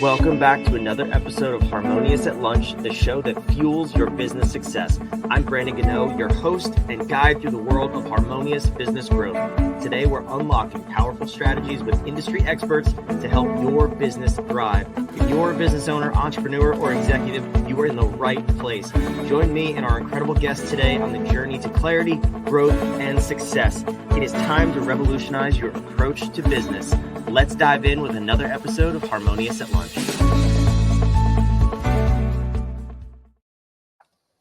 Welcome back to another episode of Harmonious at Lunch, the show that fuels your business success. I'm Brandon Gano, your host and guide through the world of harmonious business growth. Today, we're unlocking powerful strategies with industry experts to help your business thrive. If you're a business owner, entrepreneur, or executive, you are in the right place. Join me and our incredible guests today on the journey to clarity, growth, and success. It is time to revolutionize your approach to business. Let's dive in with another episode of Harmonious at Lunch.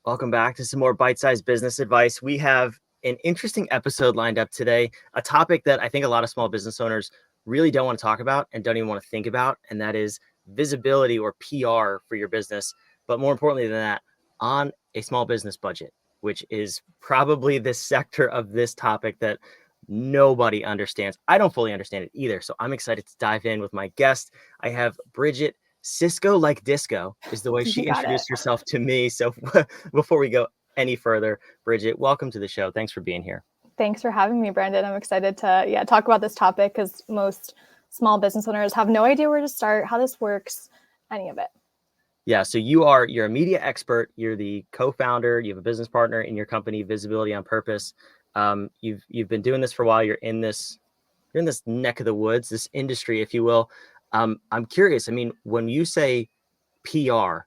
Welcome back to some more bite-sized business advice. We have an interesting episode lined up today, a topic that I think a lot of small business owners really don't want to talk about and don't even want to think about, and that is visibility or PR for your business. But more importantly than that, on a small business budget, which is probably the sector of this topic that nobody understands. I don't fully understand it either. So I'm excited to dive in with my guest. I have Bridget. Cisco like disco is the way she introduced herself to me. So before we go any further, Bridget, welcome to the show. Thanks for being here. Thanks for having me, Brandon. I'm excited to talk about this topic because most small business owners have no idea where to start, how this works, any of it. Yeah. So you're a media expert. You're the co-founder. You have a business partner in your company, Visibility on Purpose. You've been doing this for a while. You're in this neck of the woods, this industry, if you will. I'm curious. I mean, when you say PR,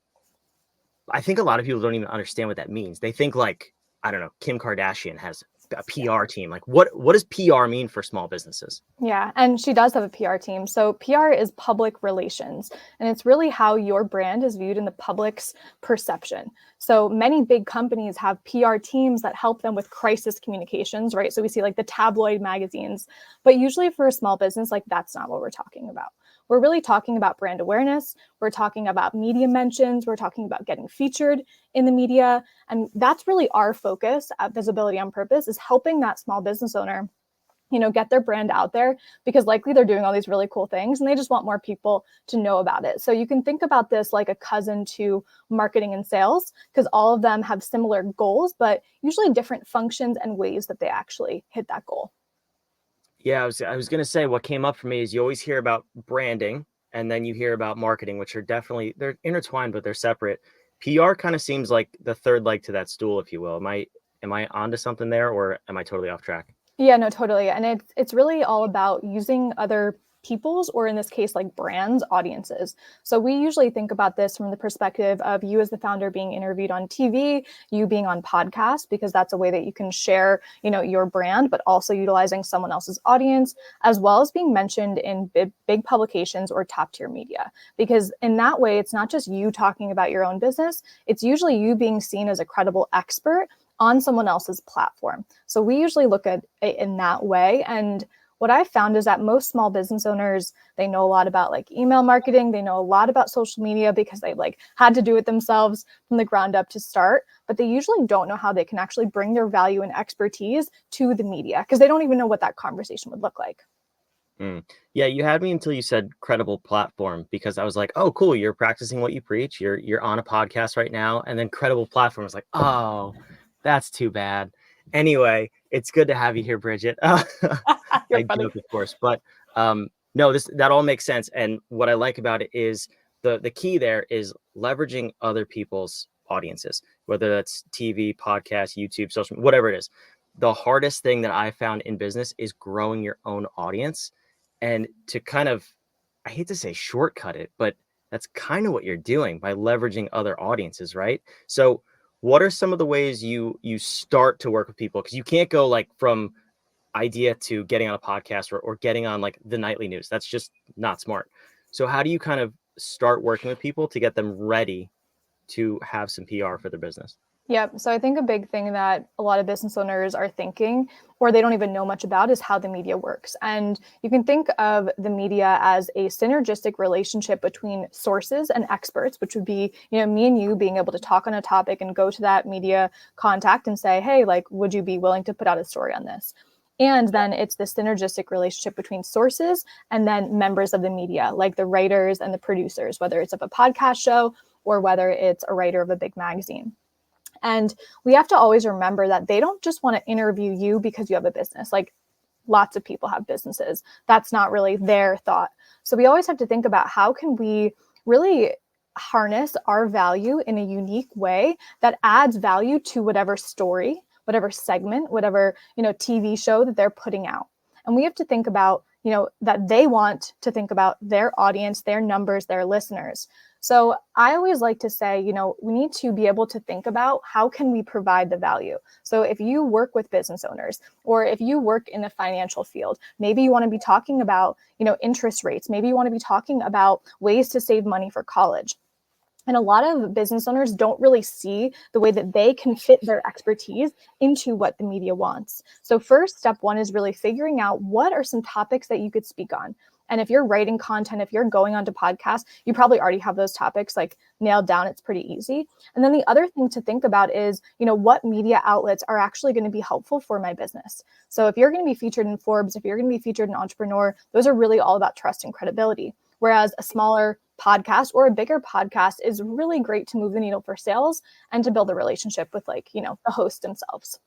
I think a lot of people don't even understand what that means. They think like, I don't know, Kim Kardashian has a PR team. Like what does PR mean for small businesses? Yeah. And she does have a PR team. So PR is public relations, and it's really how your brand is viewed in the public's perception. So many big companies have PR teams that help them with crisis communications, right? So we see like the tabloid magazines, but usually for a small business, like that's not what we're talking about. We're really talking about brand awareness. We're talking about media mentions. We're talking about getting featured in the media. And that's really our focus at Visibility on Purpose, is helping that small business owner, get their brand out there, because likely they're doing all these really cool things and they just want more people to know about it. So you can think about this like a cousin to marketing and sales, because all of them have similar goals, but usually different functions and ways that they actually hit that goal. Yeah, I was going to say, what came up for me is you always hear about branding and then you hear about marketing, which are they're intertwined, but they're separate. PR kind of seems like the third leg to that stool, if you will. Am I onto something there, or am I totally off track? Yeah, no, totally. And it's really all about using other people's, or in this case, like brands, audiences. So we usually think about this from the perspective of you as the founder being interviewed on TV, you being on podcasts, because that's a way that you can share, your brand, but also utilizing someone else's audience, as well as being mentioned in big publications or top tier media. Because in that way, it's not just you talking about your own business, it's usually you being seen as a credible expert on someone else's platform. So we usually look at it in that way. And what I've found is that most small business owners, they know a lot about like email marketing. They know a lot about social media because they had to do it themselves from the ground up to start, but they usually don't know how they can actually bring their value and expertise to the media, because they don't even know what that conversation would look like. Yeah, you had me until you said credible platform, because I was like, oh, cool. You're practicing what you preach. You're on a podcast right now. And then credible platform is like, oh, that's too bad. Anyway, it's good to have you here, Bridget. I joke, of course, but no, that all makes sense. And what I like about it is the key there is leveraging other people's audiences, whether that's TV, podcast, YouTube, social, whatever it is. The hardest thing that I found in business is growing your own audience, and to kind of, I hate to say shortcut it, but that's kind of what you're doing by leveraging other audiences, right? So what are some of the ways you start to work with people? Because you can't go like from idea to getting on a podcast or getting on like the nightly news. That's just not smart. So how do you kind of start working with people to get them ready to have some PR for their business? Yep. So I think a big thing that a lot of business owners are thinking, or they don't even know much about, is how the media works. And you can think of the media as a synergistic relationship between sources and experts, which would be, me and you being able to talk on a topic and go to that media contact and say, hey, would you be willing to put out a story on this? And then it's the synergistic relationship between sources and then members of the media, like the writers and the producers, whether it's of a podcast show or whether it's a writer of a big magazine. And we have to always remember that they don't just want to interview you because you have a business. Like lots of people have businesses. That's not really their thought. So we always have to think about how can we really harness our value in a unique way that adds value to whatever story, whatever segment, whatever, TV show that they're putting out. And we have to think about, that they want to think about their audience, their numbers, their listeners. So I always like to say, we need to be able to think about how can we provide the value. So if you work with business owners, or if you work in the financial field, maybe you want to be talking about, interest rates. Maybe you want to be talking about ways to save money for college. And a lot of business owners don't really see the way that they can fit their expertise into what the media wants. So first, step one is really figuring out what are some topics that you could speak on. And if you're writing content, if you're going onto podcasts, you probably already have those topics like nailed down. It's pretty easy. And then the other thing to think about is, what media outlets are actually going to be helpful for my business. So if you're going to be featured in Forbes, if you're going to be featured in Entrepreneur, those are really all about trust and credibility. Whereas a smaller podcast or a bigger podcast is really great to move the needle for sales and to build a relationship with the host themselves.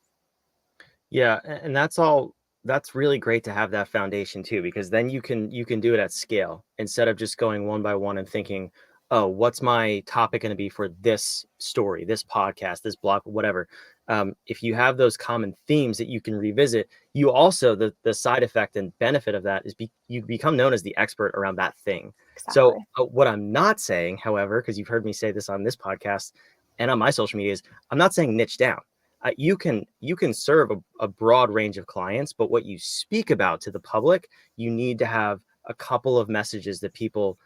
Yeah. And that's really great to have that foundation too, because then you can do it at scale instead of just going one by one and thinking, oh, what's my topic going to be for this story, this podcast, this blog, whatever. If you have those common themes that you can revisit, you also, the side effect and benefit of that is you become known as the expert around that thing. Exactly. So what I'm not saying, however, because you've heard me say this on this podcast and on my social media, is I'm not saying niche down. You can serve a broad range of clients, but what you speak about to the public, you need to have a couple of messages that people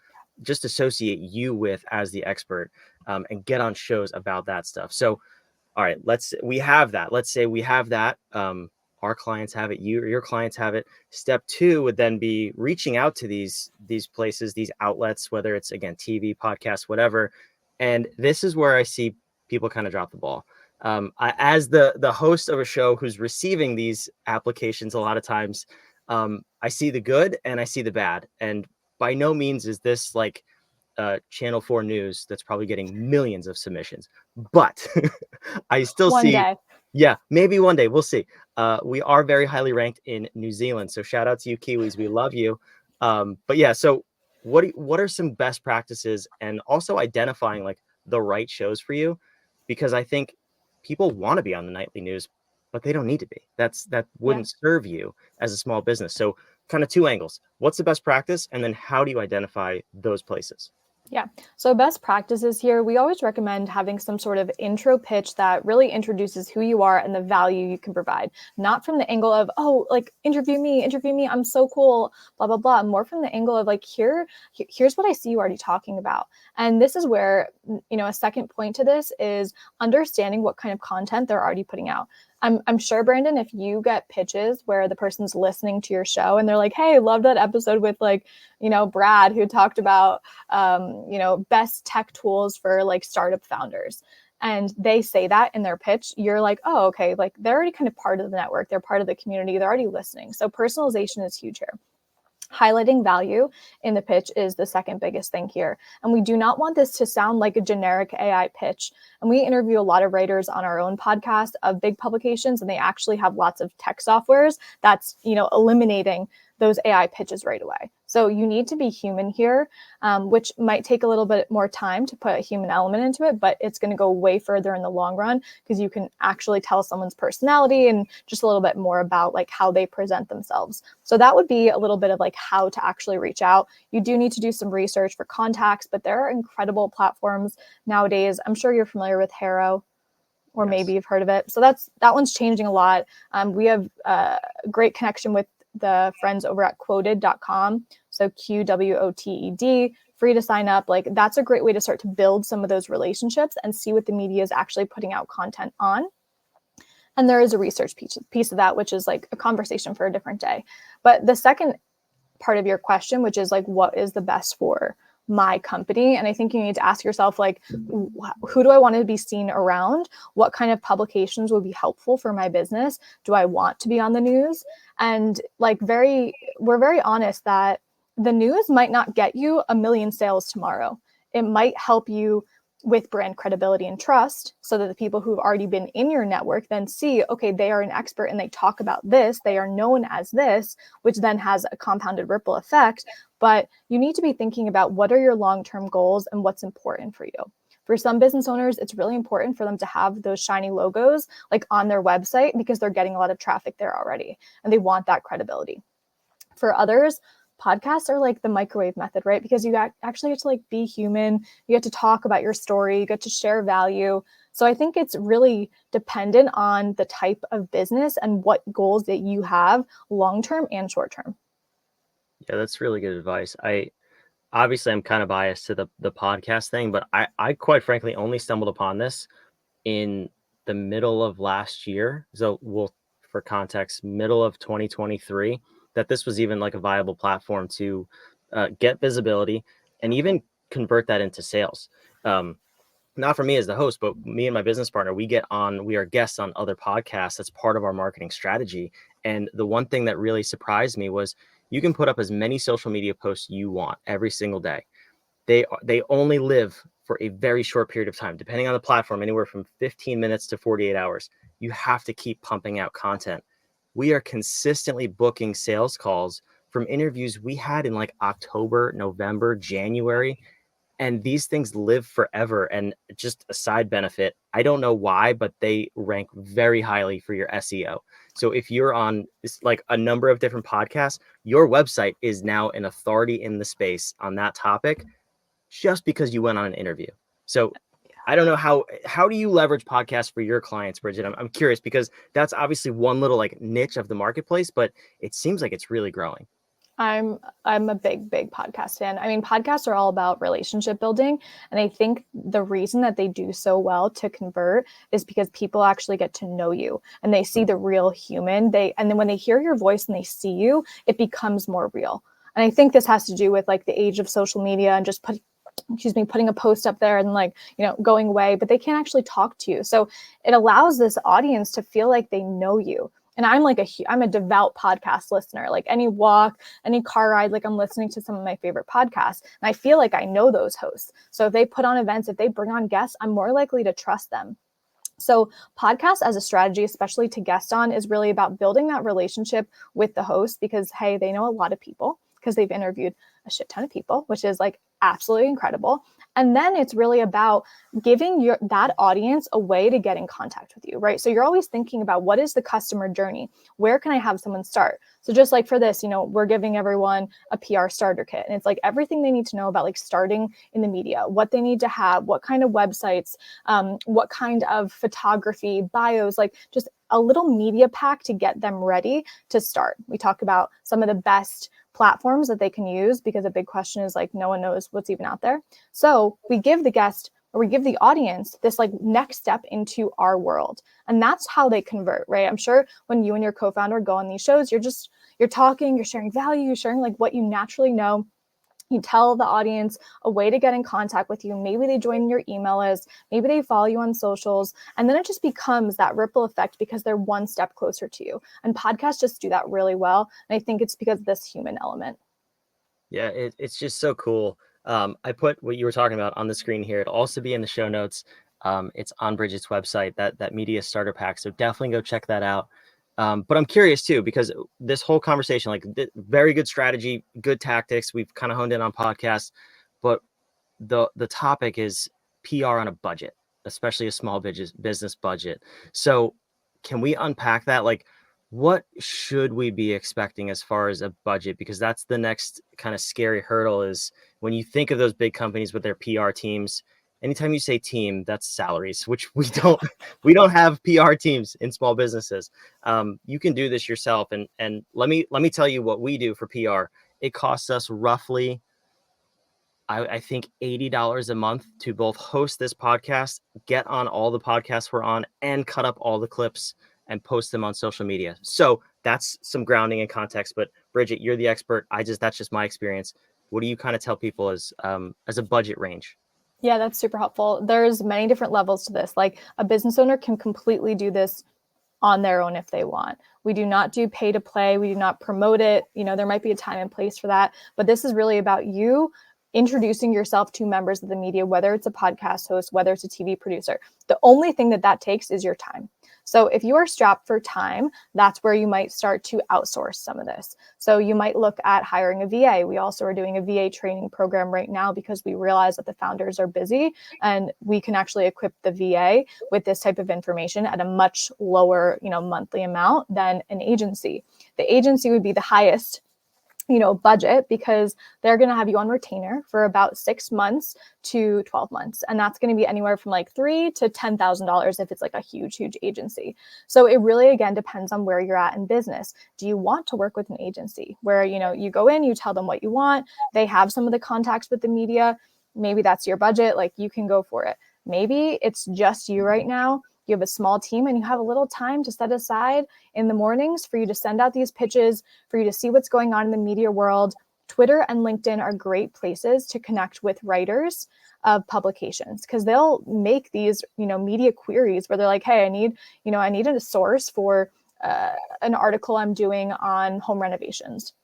just associate you with as the expert, and get on shows about that stuff. So, all right, we have that. Let's say we have that. Our clients have it. Your clients have it. Step two would then be reaching out to these places, these outlets, whether it's, again, TV, podcast, whatever. And this is where I see people kind of drop the ball. As the host of a show who's receiving these applications, a lot of times, I see the good and I see the bad. And by no means is this like Channel 4 News that's probably getting millions of submissions, but I still one see. Day. Yeah, maybe one day. We'll see. We are very highly ranked in New Zealand, so shout out to you, Kiwis. We love you. But yeah, so what are some best practices, and also identifying like the right shows for you? Because I think people want to be on the nightly news, but they don't need to be. That wouldn't serve you as a small business. So kind of two angles. What's the best practice? And then how do you identify those places? Yeah. So best practices here, we always recommend having some sort of intro pitch that really introduces who you are and the value you can provide. Not from the angle of, oh, like interview me, I'm so cool, blah, blah, blah. More from the angle of like, here's what I see you already talking about. And this is where, a second point to this is understanding what kind of content they're already putting out. I'm sure, Brandon, if you get pitches where the person's listening to your show and they're like, hey, love that episode with Brad, who talked about, best tech tools for like startup founders. And they say that in their pitch, you're like, oh, okay, like they're already kind of part of the network. They're part of the community. They're already listening. So personalization is huge here. Highlighting value in the pitch is the second biggest thing here. And we do not want this to sound like a generic AI pitch. And we interview a lot of writers on our own podcast of big publications, and they actually have lots of tech softwares that's, eliminating those AI pitches right away. So you need to be human here, which might take a little bit more time to put a human element into it, but it's going to go way further in the long run because you can actually tell someone's personality and just a little bit more about like how they present themselves. So that would be a little bit of like how to actually reach out. You do need to do some research for contacts, but there are incredible platforms nowadays. I'm sure you're familiar with Haro, or Yes. Maybe you've heard of it. So that one's changing a lot. We have a great connection with the friends over at quoted.com. So QWOTED, free to sign up. Like that's a great way to start to build some of those relationships and see what the media is actually putting out content on. And there is a research piece of that, which is like a conversation for a different day. But the second part of your question, which is like, what is the best for my company? And I think you need to ask yourself, like, who do I want to be seen around? What kind of publications would be helpful for my business? Do I want to be on the news? And like we're very honest that the news might not get you 1 million sales tomorrow. It might help you with brand credibility and trust so that the people who've already been in your network then see, okay, they are an expert and they talk about this, they are known as this, which then has a compounded ripple effect. but you need to be thinking about what are your long-term goals and what's important for you. For some business owners, it's really important for them to have those shiny logos like on their website because they're getting a lot of traffic there already and they want that credibility. For others, podcasts are like the microwave method, right? Because you actually get to like be human, you get to talk about your story, you get to share value. So I think it's really dependent on the type of business and what goals that you have long-term and short-term. Yeah, that's really good advice. Obviously I'm kind of biased to the podcast thing, but I quite frankly only stumbled upon this in the middle of last year. So for context, middle of 2023, that this was even like a viable platform to get visibility and even convert that into sales. Not for me as the host, but me and my business partner, we are guests on other podcasts. That's part of our marketing strategy. And the one thing that really surprised me was you can put up as many social media posts you want every single day. They only live for a very short period of time, depending on the platform, anywhere from 15 minutes to 48 hours. You have to keep pumping out content. We are consistently booking sales calls from interviews we had in like October, November, January. And these things live forever. And just a side benefit, I don't know why, but they rank very highly for your SEO. So if you're on like a number of different podcasts, your website is now an authority in the space on that topic just because you went on an interview. So I don't know how do you leverage podcasts for your clients, Bridget? I'm curious because that's obviously one little like niche of the marketplace, but it seems like it's really growing. I'm a big podcast fan. I mean, podcasts are all about relationship building, and I think the reason that they do so well to convert is because people actually get to know you and they see the real human. And then when they hear your voice and they see you, it becomes more real. And I think this has to do with like the age of social media and just putting a post up there and like, going away, but they can't actually talk to you. So it allows this audience to feel like they know you. And I'm a devout podcast listener. Like any walk, any car ride, like I'm listening to some of my favorite podcasts. And I feel like I know those hosts. So if they put on events, if they bring on guests, I'm more likely to trust them. So podcast as a strategy, especially to guest on, is really about building that relationship with the host because, hey, they know a lot of people because they've interviewed a shit ton of people, which is like absolutely incredible. And then it's really about giving that audience a way to get in contact with you, right? So you're always thinking about what is the customer journey? Where can I have someone start? So just like for this, we're giving everyone a PR starter kit. And it's like everything they need to know about like starting in the media, what they need to have, what kind of websites, what kind of photography, bios, like just a little media pack to get them ready to start. We talk about some of the best platforms that they can use because a big question is like no one knows what's even out there. So we give the guest or we give the audience this like next step into our world. And that's how they convert, right? I'm sure when you and your co-founder go on these shows, you're talking, you're sharing value, you're sharing like what you naturally know. You tell the audience a way to get in contact with you. Maybe they join your email list, maybe they follow you on socials, and then it just becomes that ripple effect because they're one step closer to you. And podcasts just do that really well. And I think it's because of this human element. Yeah, it's just so cool. I put what you were talking about on the screen here. It'll also be in the show notes. It's on Bridget's website, that media starter pack. So definitely go check that out. But I'm curious too, because this whole conversation, like very good strategy, good tactics. We've kind of honed in on podcasts, but the topic is PR on a budget, especially a small business budget. So can we unpack that? Like, what should we be expecting as far as a budget? Because that's the next kind of scary hurdle is when you think of those big companies with their PR teams. Anytime you say team, that's salaries, which we don't have PR teams in small businesses. You can do this yourself. And let me tell you what we do for PR. It costs us roughly, I think $80 a month to both host this podcast, get on all the podcasts we're on, and cut up all the clips and post them on social media. So that's some grounding and context. But Bridget, you're the expert. That's just my experience. What do you kind of tell people as a budget range? Yeah, that's super helpful. There's many different levels to this. Like a business owner can completely do this on their own if they want. We do not do pay to play. We do not promote it. There might be a time and place for that, but this is really about you introducing yourself to members of the media, whether it's a podcast host, whether it's a TV producer. The only thing that takes is your time. So if you are strapped for time, that's where you might start to outsource some of this. So you might look at hiring a VA. We also are doing a VA training program right now because we realize that the founders are busy, and we can actually equip the VA with this type of information at a much lower, monthly amount than an agency. The agency would be the highest budget, because they're going to have you on retainer for about 6 months to 12 months. And that's going to be anywhere from like $3,000 to $10,000 if it's like a huge agency. So it really, again, depends on where you're at in business. Do you want to work with an agency where, you go in, you tell them what you want, they have some of the contacts with the media, maybe that's your budget, like you can go for it. Maybe it's just you right now. You have a small team and you have a little time to set aside in the mornings for you to send out these pitches, for you to see what's going on in the media world. Twitter and LinkedIn are great places to connect with writers of publications, because they'll make these, media queries where they're like, hey, I need a source for an article I'm doing on home renovations.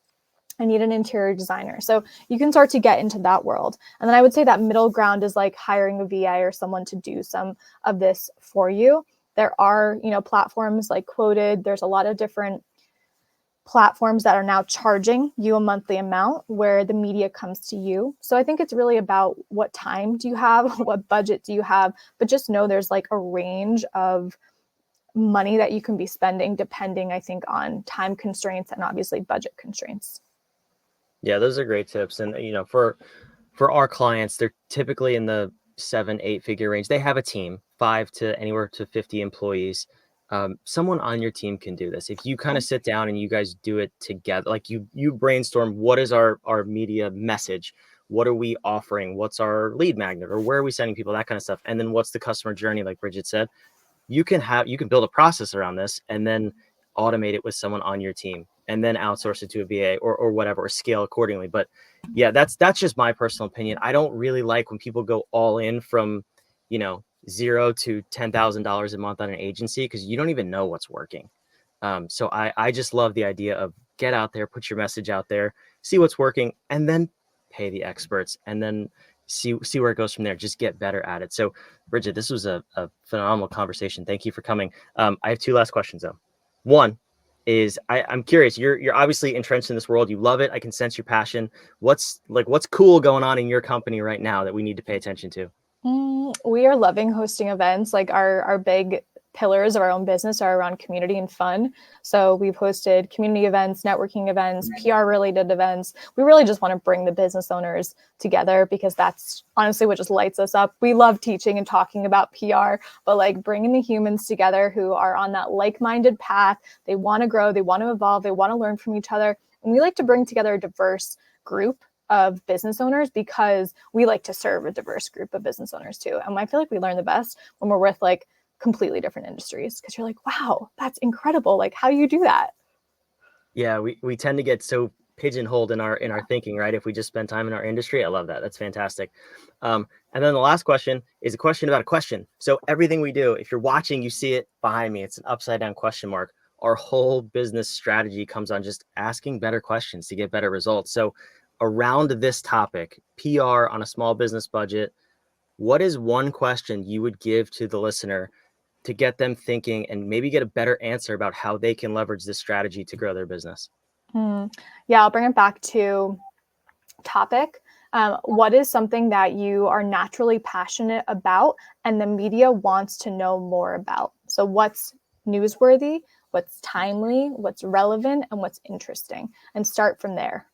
I need an interior designer. So you can start to get into that world. And then I would say that middle ground is like hiring a VA or someone to do some of this for you. There are, platforms like Quoted. There's a lot of different platforms that are now charging you a monthly amount where the media comes to you. So I think it's really about what time do you have, what budget do you have, but just know there's like a range of money that you can be spending depending, I think, on time constraints and obviously budget constraints. Yeah, those are great tips. And, for our clients, they're typically in the 7-8 figure range. They have a team, 5 to anywhere to 50 employees. Someone on your team can do this. If you kind of sit down and you guys do it together, like you brainstorm, what is our media message? What are we offering? What's our lead magnet, or where are we sending people, that kind of stuff? And then what's the customer journey? Like Bridget said, you can build a process around this and then automate it with someone on your team, and then outsource it to a VA or whatever, or scale accordingly. But yeah, that's just my personal opinion. I don't really like when people go all in from, $0 to $10,000 a month on an agency, because you don't even know what's working. So I just love the idea of get out there, put your message out there, see what's working, and then pay the experts, and then see where it goes from there. Just get better at it. So Bridget, this was a phenomenal conversation. Thank you for coming. I have 2 last questions though. One is I'm curious. You're obviously entrenched in this world. You love it. I can sense your passion. What's cool going on in your company right now that we need to pay attention to? We are loving hosting events. Like our big pillars of our own business are around community and fun. So we've hosted community events, networking events, PR related events. We really just want to bring the business owners together, because that's honestly what just lights us up. We love teaching and talking about PR, but like bringing the humans together who are on that like-minded path. They want to grow, they want to evolve, they want to learn from each other. And we like to bring together a diverse group of business owners, because we like to serve a diverse group of business owners too. And I feel like we learn the best when we're with like completely different industries, because you're like, wow, that's incredible. Like, how do you do that? Yeah, we tend to get so pigeonholed in our thinking, right? If we just spend time in our industry. I love that. That's fantastic. And then the last question is a question about a question. So everything we do, if you're watching, you see it behind me. It's an upside down question mark. Our whole business strategy comes on just asking better questions to get better results. So around this topic, PR on a small business budget, what is one question you would give to the listener to get them thinking and maybe get a better answer about how they can leverage this strategy to grow their business? Yeah, I'll bring it back to topic. What is something that you are naturally passionate about and the media wants to know more about? So what's newsworthy, what's timely, what's relevant, and what's interesting, and start from there.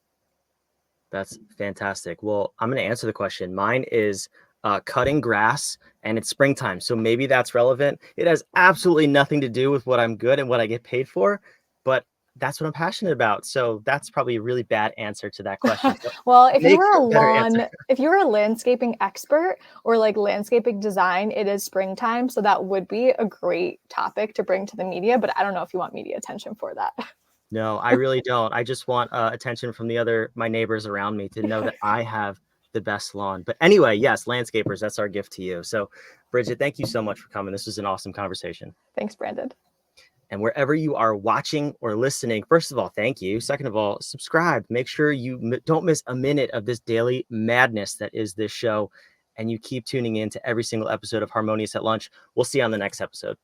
That's fantastic. Well, I'm going to answer the question. Mine is cutting grass, and it's springtime. So maybe that's relevant. It has absolutely nothing to do with what I'm good and what I get paid for, but that's what I'm passionate about. So that's probably a really bad answer to that question. Well, if you were a landscaping expert or like landscaping design, it is springtime. So that would be a great topic to bring to the media, but I don't know if you want media attention for that. No, I really don't. I just want attention from my neighbors around me to know that I have the best lawn. But anyway, yes, landscapers, that's our gift to you. So Bridget, thank you so much for coming. This was an awesome conversation. Thanks, Brandon. And wherever you are watching or listening, first of all, thank you. Second of all, subscribe. Make sure you don't miss a minute of this daily madness that is this show. And you keep tuning in to every single episode of Harmonious at Lunch. We'll see you on the next episode.